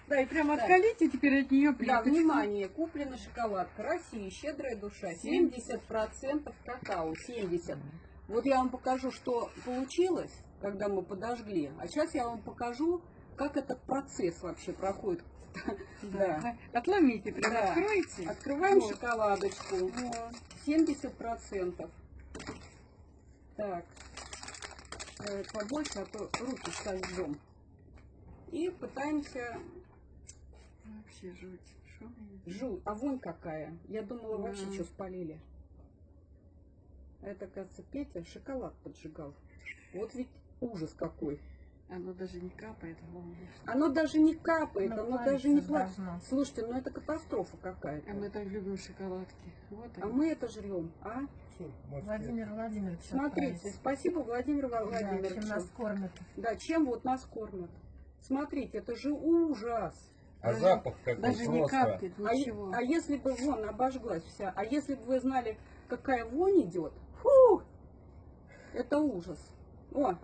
Да, и прям откалите теперь от нее Да, плиточку. внимание, куплена шоколадка России, щедрая душа, 70% какао, 70. Вот я вам покажу, что получилось, когда мы подожгли. А сейчас я вам покажу, как этот процесс вообще проходит. Да. Отломите, прям Да. откройте. Открываем Вот. шоколадочку. Вот. 70%. Так. Побольше, а то руки сожжем. И пытаемся... Вообще жуть. Шо? Жуть. А вон какая. Я думала, вообще Да. что спалили. Это, кажется, Петя шоколад поджигал. Вот ведь ужас какой. Оно даже не капает. Оно даже не капает, Ну, оно даже не плавится плавится. должно. Слушайте, ну это катастрофа какая-то. А мы так любим шоколадки. Вот А они. мы это жрем, а? Владимир Владимирович. Смотрите, отправится. спасибо Владимиру Да, Владимировичу. чем нас кормят. Да, чем вот нас кормят. Смотрите, это же ужас. А запах какой Даже не просто. капает А, ничего. а если бы вон обожглась вся, а если бы вы знали, какая вонь идет, фу, это ужас. О,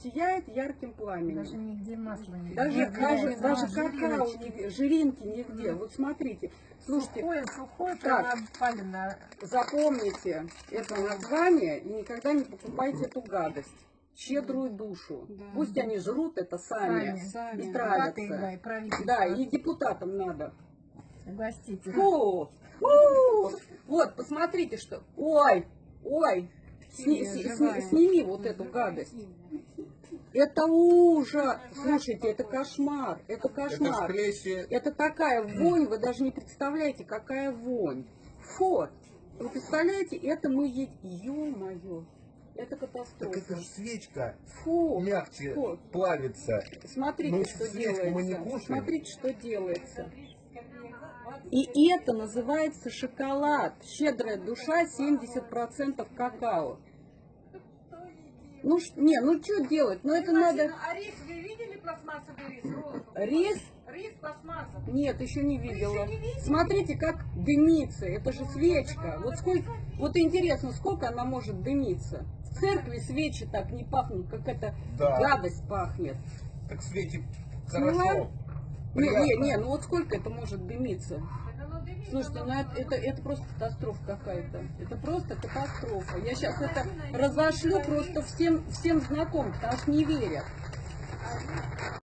сияет ярким пламенем. Даже нигде масла не Даже видно. какао, жиринки нигде. Вот смотрите, слушайте, Сухое, Так. прям опалено. запомните это название и никогда не покупайте эту гадость. Щедрую душу. Да. Пусть они жрут это сами. Сами. И Депутаты, травятся. да, и правительство. Да, и депутатам надо. Угостите. Фу, фу. Вот, посмотрите, что... Ой, ой, сними вот эту гадость. Это ужас. Слушайте, это кошмар. Это Это кошмар. встречи. Это такая вонь, вы даже не представляете, какая вонь. Фу. Вы представляете, это мы едим. Ё-моё. Это Так катастрофа. это же свечка Фу. мягче Фу. плавится. Смотрите, Ну, что свечку мы не делается. кушаем. Смотрите, что делается. И это называется шоколад. Щедрая душа, 70% какао. Ну, ну что делать? Ну это надо... А рис, вы видели пластмассовый рис? Рис? Рис пластмассовый. Нет, еще не видела. еще не видели? Смотрите, как дымится. Это же свечка. Вот сколько... Вот интересно, сколько она может дымиться? В церкви свечи так не пахнут, как эта Да. гадость пахнет. Так свечи Поняла? хорошо. Не, ну вот сколько это может дымиться? Так оно дымится, Слушайте, но- ну это просто катастрофа какая-то. Это просто катастрофа. Я сейчас это разошлю просто всем знакомым, потому что не верят.